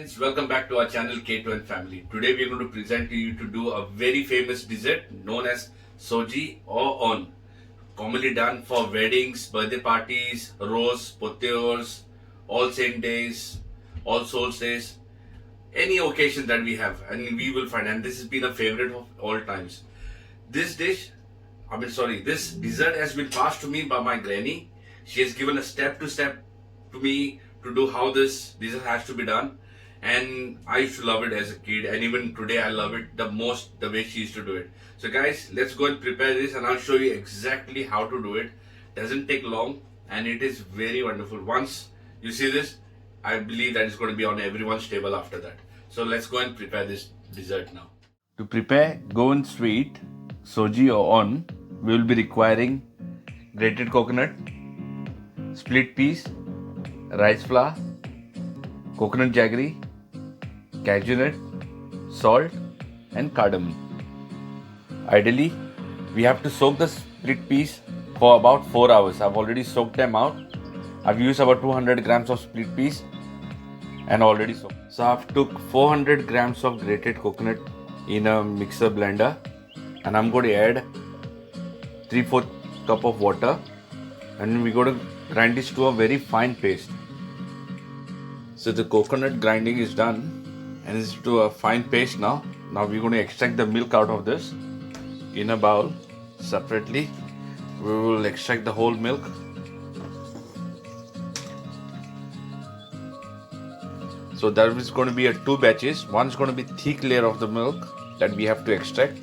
friends, welcome back to our channel K2N Family. Today we are going to present to you to do a very famous dessert known as soji or on. Commonly done for weddings, birthday parties, roasts, poteos, all saint days, all souls days, any occasion that we have, and we will find. And this has been a favorite of all times. This dish, this dessert has been passed to me by my granny. She has given a step to step to me to do how this dessert has to be done. And I used to love it as a kid, and even today I love it the most the way she used to do it. So, guys, let's go and prepare this, and I'll show you exactly how to do it. Doesn't take long, and it is very wonderful. Once you see this, I believe that it's going to be on everyone's table after that. So, let's go and prepare this dessert now. To prepare Goan sweet, soji or on, we will be requiring grated coconut, split peas, rice flour, coconut jaggery, cashew nut, salt and cardamom. Ideally, we have to soak the split peas for about 4 hours. I've already soaked them out. I've used about 200 grams of split peas and already soaked. So I've took 400 grams of grated coconut in a mixer blender, and I'm going to add 3/4 cup of water, and we're going to grind this to a very fine paste. So the coconut grinding is done and it's to a fine paste now. Now we're going to extract the milk out of this in a bowl separately. We will extract the whole milk. So there is going to be 2 batches. One is going to be thick layer of the milk that we have to extract,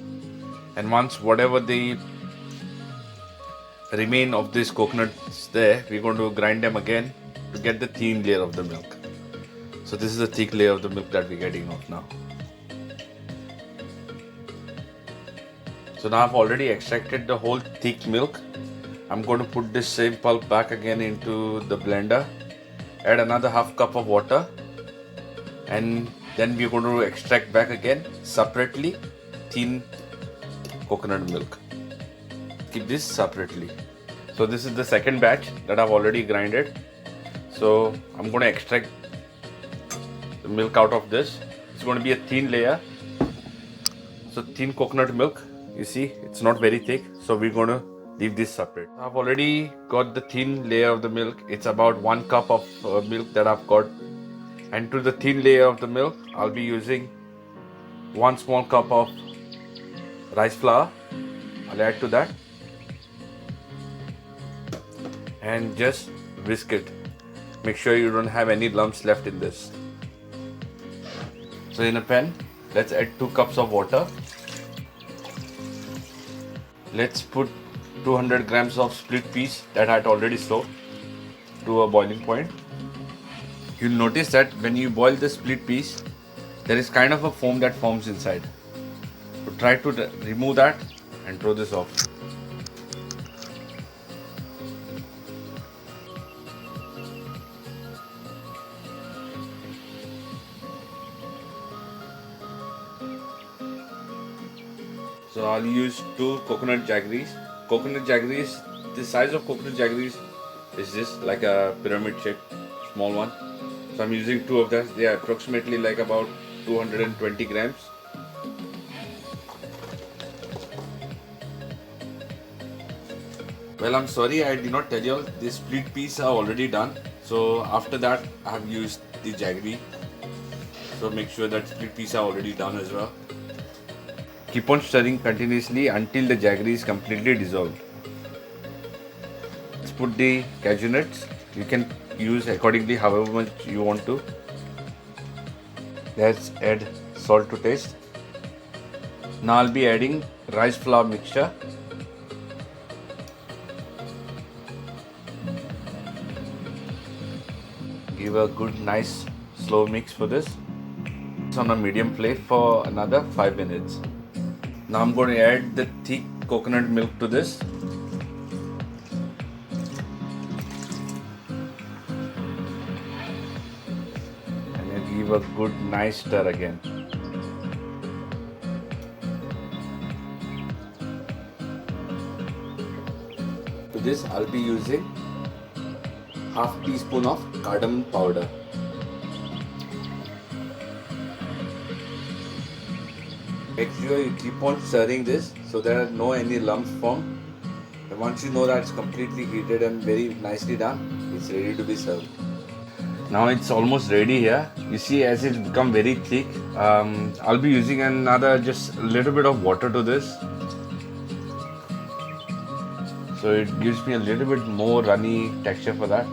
and once whatever the remain of this coconut is there, we're going to grind them again to get the thin layer of the milk. So this is the thick layer of the milk that we're getting off now. So now I've already extracted the whole thick milk. I'm going to put this same pulp back again into the blender, add another half cup of water, and then we're going to extract back again separately thin coconut milk. Keep this separately. So this is the second batch that I've already grinded. So I'm going to extract the milk out of this. It's going to be a thin layer. So thin coconut milk, you see it's not very thick, so we're going to leave this separate. I've already got the thin layer of the milk. It's about 1 cup of milk that I've got, and to the thin layer of the milk I'll be using 1 small cup of rice flour. I'll add to that and just whisk it. Make sure you don't have any lumps left in this. So in a pan, let's add 2 cups of water. Let's put 200 grams of split peas that I had already soaked to a boiling point. You'll notice that when you boil the split peas, there is kind of a foam that forms inside. So try to remove that and throw this off. So I'll use 2 coconut jaggeries. Coconut jaggeries, the size of coconut jaggeries is this, like a pyramid shape, small one. So I'm using 2 of them. They are approximately like about 220 grams. Well, I'm sorry I did not tell you all, the split peas are already done. So after that I have used the jaggery. So make sure that split peas are already done as well. Keep on stirring continuously until the jaggery is completely dissolved. Let's put the cashew nuts. You can use accordingly however much you want to. Let's add salt to taste. Now I'll be adding rice flour mixture. Give a good nice slow mix for this. It's on a medium flame for another 5 minutes. Now I'm going to add the thick coconut milk to this. And then give a good nice stir again. To this I'll be using half teaspoon of cardamom powder. Make sure you keep on stirring this so there are no any lumps formed. And once you know that it's completely heated and very nicely done, it's ready to be served. Now it's almost ready here. You see, as it's become very thick, I'll be using another just a little bit of water to this. So it gives me a little bit more runny texture for that.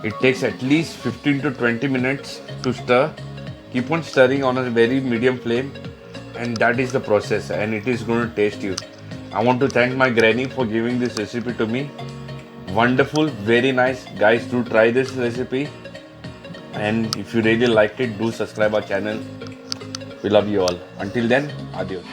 It takes at least 15 to 20 minutes to stir. Keep on stirring on a very medium flame, and that is the process, and it is going to taste you. I want to thank my granny for giving this recipe to me. Wonderful, very nice. Guys, do try this recipe, and if you really liked it, do subscribe our channel. We love you all. Until then, adios.